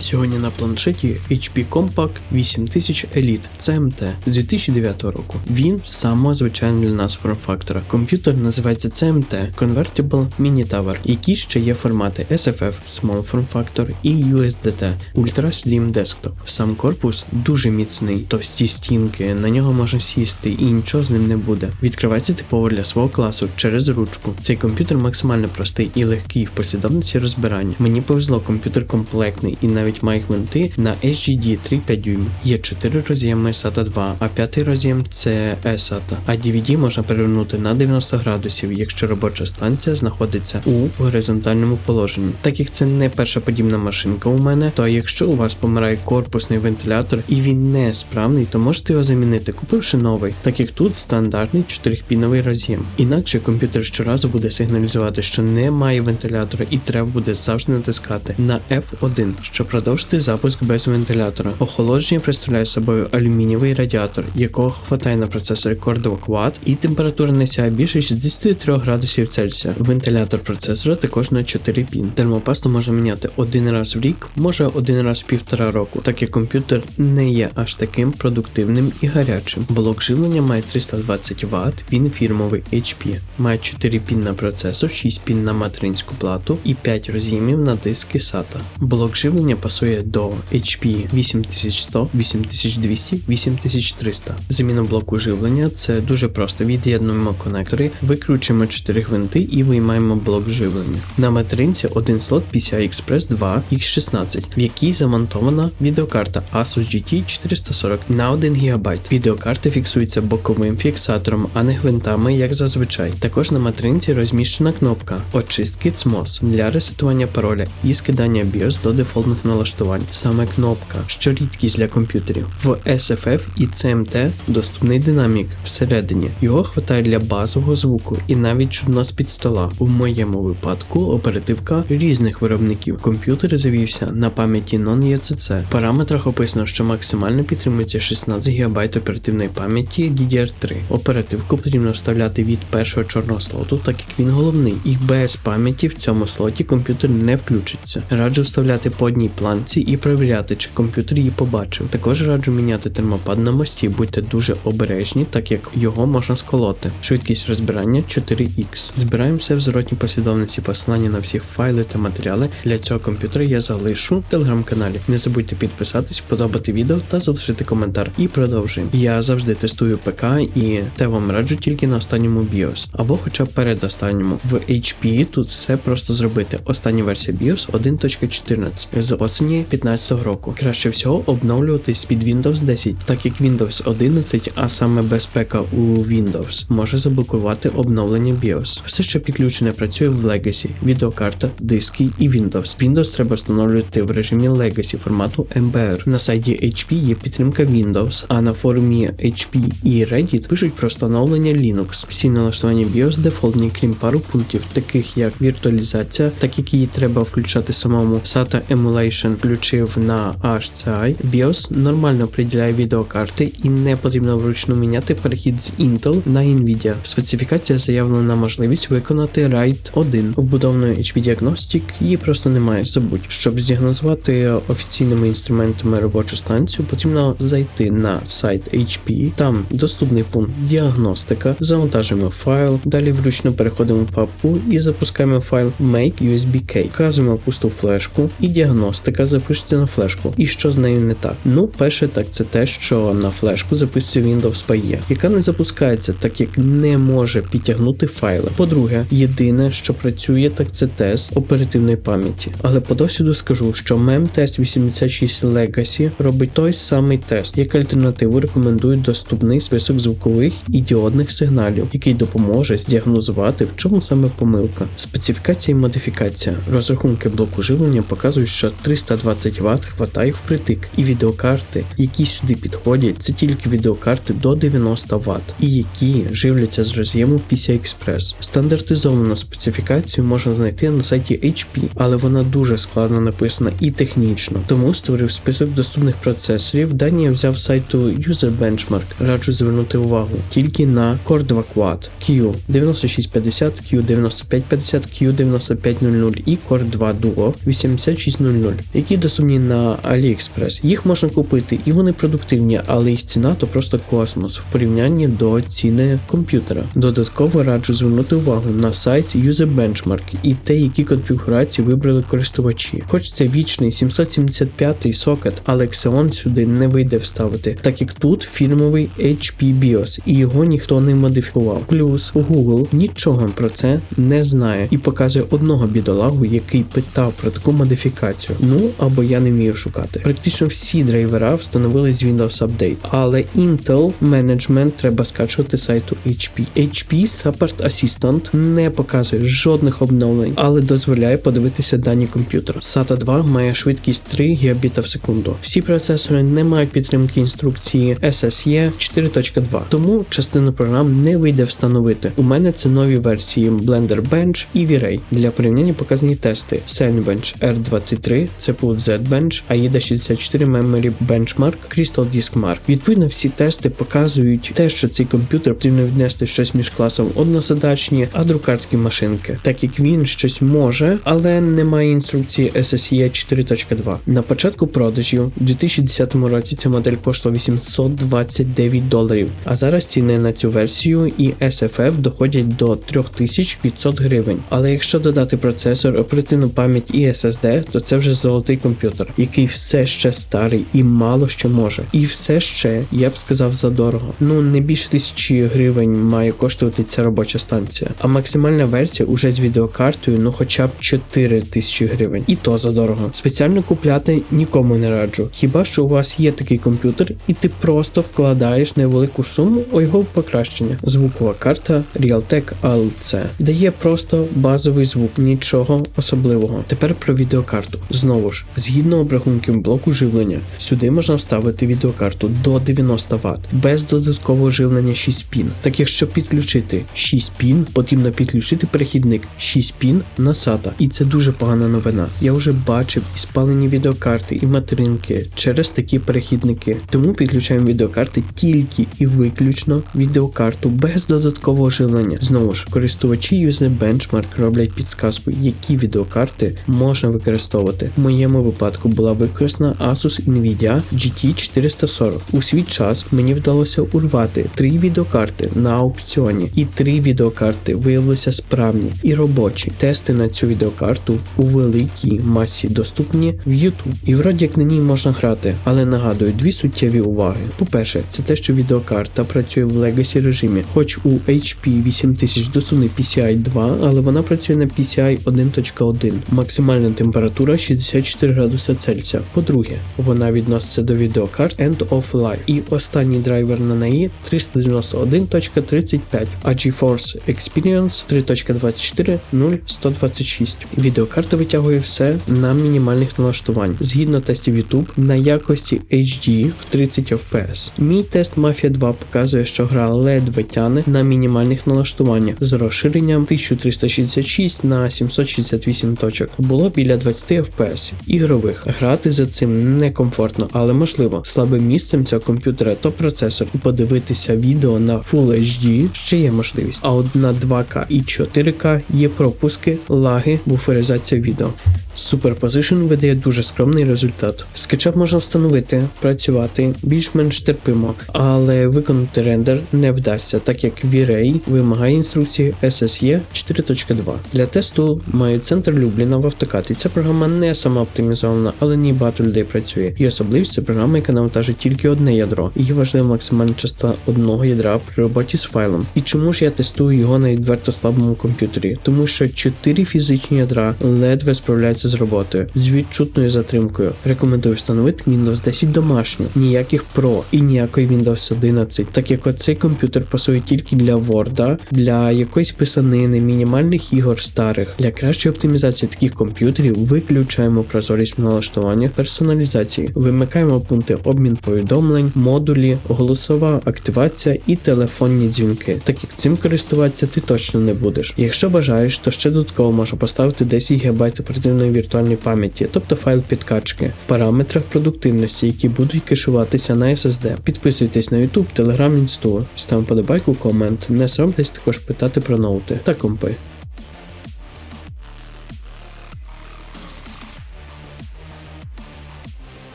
Сьогодні на планшеті HP Compaq 8000 Elite CMT з 2009 року. Він з самого звичайного для нас форм-фактора. Комп'ютер називається CMT Convertible Mini Tower, які ще є формати SFF Small Form Factor і USDT Ultra Slim Desktop. Сам корпус дуже міцний, товсті стінки, на нього можна сісти і нічого з ним не буде. Відкривається типово для свого класу через ручку. Цей комп'ютер максимально простий і легкий в послідовності розбирання. Мені повезло, комп'ютер комплектний і навіть має гвинти на HDD 3,5 дюйм. Є 4 роз'єми SATA 2, а 5 роз'єм це eSATA. А DVD можна перевернути на 90 градусів, якщо робоча станція знаходиться у горизонтальному положенні. Так як це не перша подібна машинка у мене, то якщо у вас помирає корпусний вентилятор і він не справний, то можете його замінити, купивши новий, так як тут стандартний 4-піновий роз'єм. Інакше комп'ютер щоразу буде сигналізувати, що немає вентилятора і треба буде завжди натискати на F1, щоб продовжити запуск без вентилятора. Охолодження представляє собою алюмінієвий радіатор, якого хватає на процесорі Core 2 Quad, і температура не сягає більше 63 градусів Цельсія. Вентилятор процесора також на 4 пін. Термопасту можна міняти один раз в рік, може один раз в 1,5 року, так як комп'ютер не є аж таким продуктивним і гарячим. Блок живлення має 320 Вт, він фірмовий HP. Має 4 пін на процесор, 6 пін на материнську плату і 5 роз'ємів на диски SATA. Блок живлення пасує до HP 8100, 8200, 8300. Заміна блоку живлення це дуже просто. Від'єднуємо конектори, викручуємо 4 гвинти і виймаємо блок живлення. На материнці один слот PCI Express 2 X16, в якій замонтована відеокарта Asus GT 440 на 1 ГБ. Відеокарта фіксується боковим фіксатором, а не гвинтами, як зазвичай. Також на материнці розміщена кнопка очистки CMOS для ресетування пароля і скидання BIOS до дефолтних налаштувань. Саме кнопка, що рідкість для комп'ютерів. В SFF і CMT доступний динамік всередині. Його хватає для базового звуку і навіть чудно з-під стола. У моєму випадку оперативка різних виробників. Комп'ютер завівся на пам'яті non-ECC. В параметрах описано, що максимально підтримується 16 ГБ оперативної пам'яті DDR3. Оперативку потрібно вставляти від першого чорного слоту, так як він головний. І без пам'яті в цьому слоті комп'ютер не включиться. Раджу вставляти по одній планці і перевіряти, чи комп'ютер її побачив. Також раджу міняти термопад на мості, будьте дуже обережні, так як його можна сколоти. Швидкість розбирання 4X. Збираємо все в зворотній послідовності, посилання на всі файли та матеріали для цього комп'ютера я залишу в телеграм-каналі. Не забудьте підписатись, подобати відео та залишити коментар. І продовжуємо. Я завжди тестую ПК і те вам раджу тільки на останньому BIOS, або хоча б передостанньому. В HP тут все просто зробити. Остання версія BIOS 1.14 з осені 2015 року. Краще всього обновлюватись під Windows 10, так як Windows 11, а саме безпека у Windows, може заблокувати обновлення BIOS. Все, що підключене, працює в Legacy, відеокарта, диски і Windows. Windows треба встановлювати в режимі Legacy формату MBR. На сайті HP є підтримка Windows, а на форумі HP і Reddit пишуть про встановлення Linux. Всі налаштування BIOS дефолтні, крім пару пунктів, таких як віртуалізація, так як її треба включати самому. SATA Emulation включив на HCI. BIOS нормально приділяє відеокарти і не потрібно вручну міняти перехід з Intel на Nvidia. Специфікація заявлена на можливість виконати RAID 1. Вбудованої HP Diagnostic її просто немає, забудь. Щоб здіагнозувати офіційними інструментами робочу станцію, потрібно зайти на сайт HP, там доступний пункт діагностика, завантажуємо файл, далі вручну переходимо в папку і запускаємо файл Make USB-Key. Вказуємо пусту флешку і діагностика запишеться на флешку. І що з нею не так? Ну, перше, так це те, що на флешку записує Windows PE, яка не запускається, так як не може підтягнути файли. По-друге, єдине, що працює, так це тест оперативної пам'яті. Але по досвіду скажу, що MEMTest 86 Legacy робить той самий тест. Як альтернативу рекомендують доступний список звукових і діодних сигналів, який допоможе здіагнозувати, в чому саме помилка. Специфікація і модифікація. Розрахунки блоку живлення показують, що 320 Вт хватає впритик, і відеокарти, які сюди підходять, це тільки відеокарти до 90 Вт, і які живляться з роз'єму PCI Express. Стандартизовану специфікацію можна знайти на сайті HP, але вона дуже складно написана і технічно, тому створив список доступних процесорів. Дані я взяв з сайту User Benchmark. Раджу звернути увагу тільки на Core 2 Quad, Q9650, Q9550, Q9500 і Core 2 Duo 8600. які доступні на AliExpress. Їх можна купити і вони продуктивні, але їх ціна то просто космос в порівнянні до ціни комп'ютера. Додатково раджу звернути увагу на сайт User Benchmark і те, які конфігурації вибрали користувачі. Хоч це вічний 775-й сокет, але Xeon сюди не вийде вставити, так як тут фірмовий HP BIOS і його ніхто не модифікував. Плюс Google нічого про це не знає і показує одного бідолагу, який питав про таку модифікацію. Ну, або я не вмію шукати. Практично всі драйвера встановили з Windows Update, але Intel Management треба скачувати з сайту HP. HP Support Assistant не показує жодних обновлень, але дозволяє подивитися дані комп'ютера. SATA 2 має швидкість 3 гігабіта в секунду. Всі процесори не мають підтримки інструкції SSE 4.2, тому частину програм не вийде встановити. У мене це нові версії Blender Bench і V-Ray. Для порівняння показані тести Cinebench R23, CPU Z-Bench, AIDA 64 Memory Benchmark, Crystal Disk Mark. Відповідно, всі тести показують те, що цей комп'ютер потрібно віднести щось між класом однозадачні, а друкарські машинки, так як він щось може, але не має інструкції SSE 4.2. На початку продажів у 2010 році ця модель коштувала $829, а зараз ціни на цю версію і SFF доходять до 3500 гривень. Але якщо додати процесор, оперативну пам'ять і SSD, то це вже золотий комп'ютер, який все ще старий і мало що може. І все ще, я б сказав, задорого. Ну, не більше 1000 гривень має коштувати ця робоча станція. А максимальна версія уже з відеокартою, ну хоча б 4000 гривень. І то задорого. Спеціально купляти нікому не раджу. Хіба що у вас є такий комп'ютер і ти просто вкладаєш невелику суму у його покращення. Звукова карта Realtek ALC дає просто базовий звук, нічого особливого. Тепер про відеокарту. Знову ж, згідно обрахунків блоку живлення, сюди можна вставити відеокарту до 90 Вт, без додаткового живлення 6 пін. Так якщо підключити 6 пін, потрібно підключити перехідник 6 пін на SATA. І це дуже погана новина. Я вже бачив і спалені відеокарти, і материнки через такі перехідники. Тому підключаємо відеокарти тільки і виключно відеокарту без додаткового живлення. Знову ж, користувачі User Benchmark роблять підсказку, які відеокарти можна використовувати. В моєму випадку була використана Asus Nvidia GT 440. У свій час мені вдалося урвати 3 відеокарти на аукціоні, і 3 відеокарти виявилися справні і робочі. Тести на цю відеокарту у великій масі доступні в YouTube. І вроді як на ній можна грати, але нагадую, 2 суттєві уваги. По-перше, це те, що відеокарта працює в Legacy режимі, хоч у HP 8000 доступний PCI 2, але вона працює на PCI 1.1. Максимальна температура 64 градуса Цельсія. По-друге, вона відноситься до відеокарт End of Life. І останній драйвер на неї 391.35, а GeForce Experience 3.24.0.126. Відеокарта витягує все на мінімальних налаштувань. Згідно тестів YouTube, на якості HD в 30 FPS. Мій тест Mafia 2 показує, що гра ледве тяне на мінімальних налаштуваннях з розширенням 1366 на 768 точок. Було біля 20 FPS. Ігрових. Грати за цим некомфортно, але можливо. Слабим місцем цього комп'ютера то процесор, і подивитися відео на Full HD ще є можливість. А от на 2К і 4К є пропуски, лаги, буферизація відео. Superposition видає дуже скромний результат. SketchUp можна встановити, працювати більш-менш терпимо, але виконати рендер не вдасться, так як V-Ray вимагає інструкції SSE 4.2. Для тесту маю центр Любліна в автокаді. Ця програма не сама оптимізована, але не багато людей працює. І особливість це програма, яка навантажить тільки одне ядро. Її важлива максимальна частота одного ядра при роботі з файлом. І чому ж я тестую його на відверто слабому комп'ютері? Тому що 4 фізичні ядра ледве справляються з роботою, з відчутною затримкою. Рекомендую встановити Windows 10 домашню, ніяких Pro і ніякої Windows 11, так як оцей комп'ютер пасує тільки для Word, для якоїсь писанини, мінімальних ігор старих. Для кращої оптимізації таких комп'ютерів виключаємо прозорість в налаштуваннях персоналізації, вимикаємо пункти обмін повідомлень, модулі, голосова активація і телефонні дзвінки, так як цим користуватися ти точно не будеш. Якщо бажаєш, то ще додатково можна поставити 10 ГБ оперативної віртуальної пам'яті, тобто файл підкачки, в параметрах продуктивності, які будуть кешуватися на SSD. Підписуйтесь на YouTube, Telegram, Інсту, ставимо подобайку, комент, не соромтесь також питати про ноути та компи.